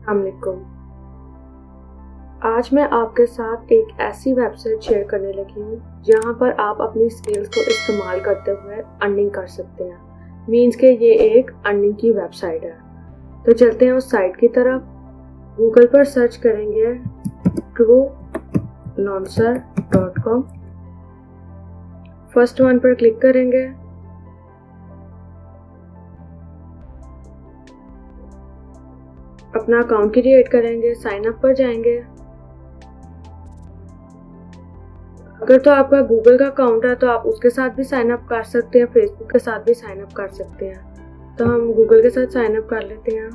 अस्सलामुअलैकुम। आज मैं आपके साथ एक ऐसी वेबसाइट शेयर करने लगी हूँ जहाँ पर आप अपनी स्किल्स को इस्तेमाल करते हुए अर्निंग कर सकते हैं। मीन्स के ये एक अर्निंग की वेबसाइट है। तो चलते हैं उस साइट की तरफ। गूगल पर सर्च करेंगे truelancer.com। फर्स्ट वन पर क्लिक करेंगे। अपना अकाउंट क्रिएट करेंगे, साइन अप पर जाएंगे। अगर तो आपका गूगल का अकाउंट है तो आप उसके साथ भी साइन अप कर सकते हैं, फेसबुक के साथ भी साइन अप कर सकते हैं। तो हम गूगल के साथ साइन अप कर लेते हैं।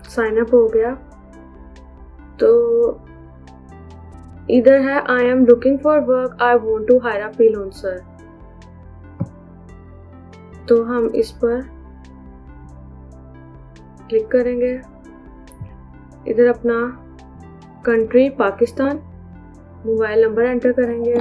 साइन अप हो गया। तो इधर है I am looking for work, I want to hire a freelancer. तो हम इस पर क्लिक करेंगे। इधर अपना country Pakistan, mobile number enter करेंगे।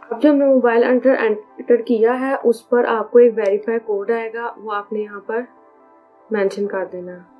अब जो हमने मोबाइल एंटर किया है उस पर आपको एक वेरीफाई कोड आएगा, वो आपने यहाँ पर मेंशन कर देना है।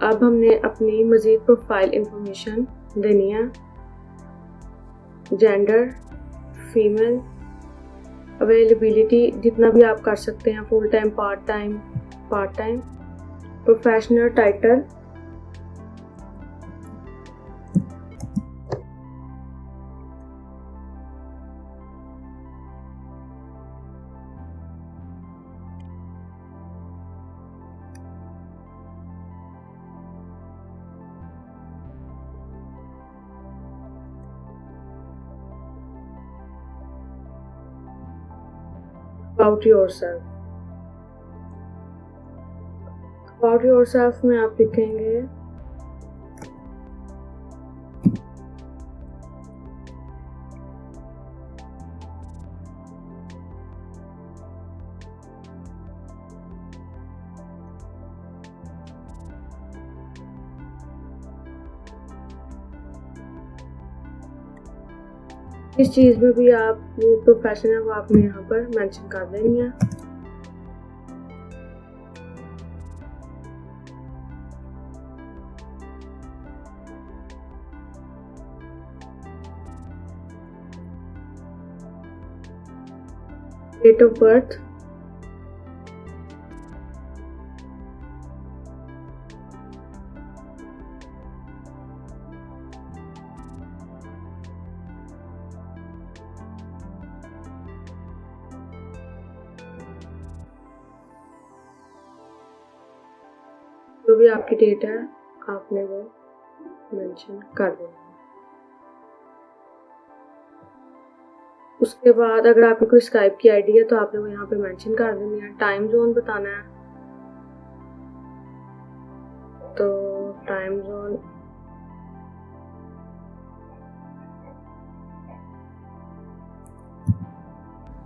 अब हमने अपनी मज़ीद प्रोफाइल इंफॉर्मेशन देनी है। जेंडर फीमेल, अवेलेबिलिटी जितना भी आप कर सकते हैं, full time, part time, professional title, about yourself में आप लिखेंगे इस चीज़ में भी आप वो प्रोफेशन है वो आपने यहाँ पर मेंशन कर देनी है। डेट ऑफ बर्थ, जो भी आपकी डेट है आपने वो मेंशन कर देना। उसके बाद अगर आपकी कोई स्काइप की आईडी है तो आपने वो यहाँ पे मेंशन कर देनी है। टाइम जोन बताना है, तो time zone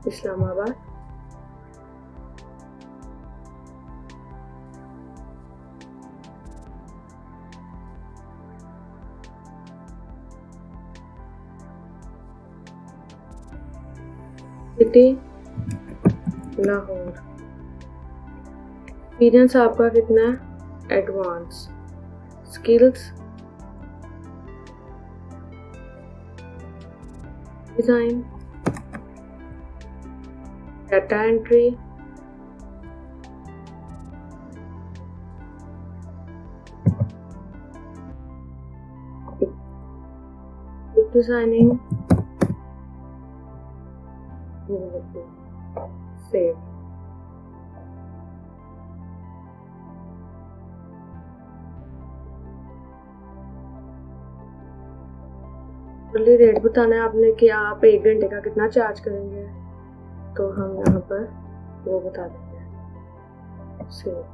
Islamabad. City Lahore. Experience आपका कितना है? Advance. Skills design, data entry, designing, save. पहले रेट बताना है आपने कि आप 1 घंटे का कितना चार्ज करेंगे, तो हम यहाँ पर वो बता देंगे सेव।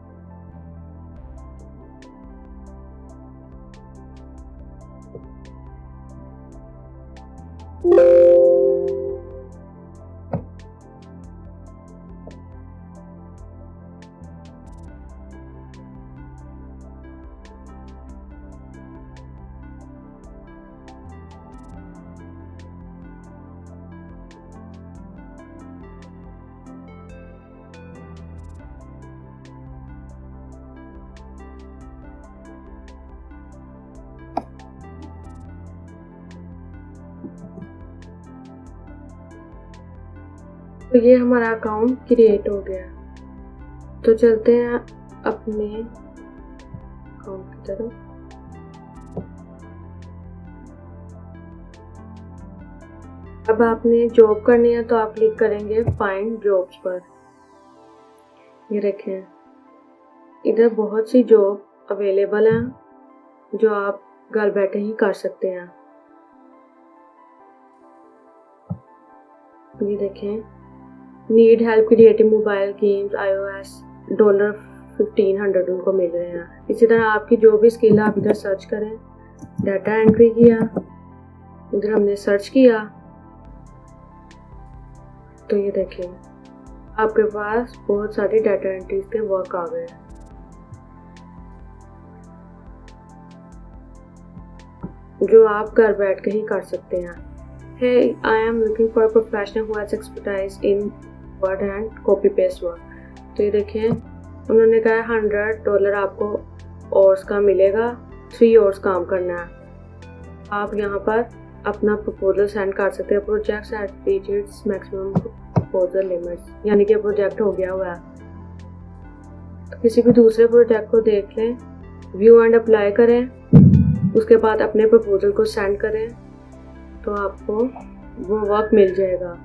तो ये हमारा अकाउंट क्रिएट हो गया। तो चलते हैं अपने अकाउंट की तरफ। अब आपने जॉब करनी है तो आप क्लिक करेंगे फाइंड जॉब्स पर। ये देखें, इधर बहुत सी जॉब अवेलेबल हैं जो आप घर बैठे ही कर सकते हैं। ये देखें, need help creating mobile games iOS $1500 उनको मिल रहे हैं। इसी तरह आपकी जो भी स्किल है आप इधर सर्च करें। डाटा एंट्री किया, इधर हमने सर्च किया, तो ये देखें आपके पास बहुत सारी डाटा एंट्रीज के वर्क आ गए हैं। जो आप घर बैठ के ही कर सकते हैं। Hey, I am looking for a professional who has expertise in word and copy paste work। तो ये देखें, उन्होंने कहा $100 आपको आवर्स का मिलेगा, 3 आवर्स काम करना है। आप यहाँ पर अपना प्रपोजल सेंड कर सकते हैं। Projects at reach its maximum proposal limits, यानी कि प्रोजेक्ट हो गया हुआ है। तो किसी भी दूसरे प्रोजेक्ट को देख लें, व्यू एंड अप्लाई करें, उसके बाद अपने प्रपोजल को सेंड करें, तो आपको वो वर्क मिल जाएगा।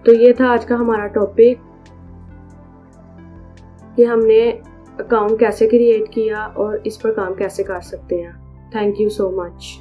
तो ये था आज का हमारा टॉपिक कि हमने अकाउंट कैसे क्रिएट किया और इस पर काम कैसे कर सकते हैं। Thank you so much.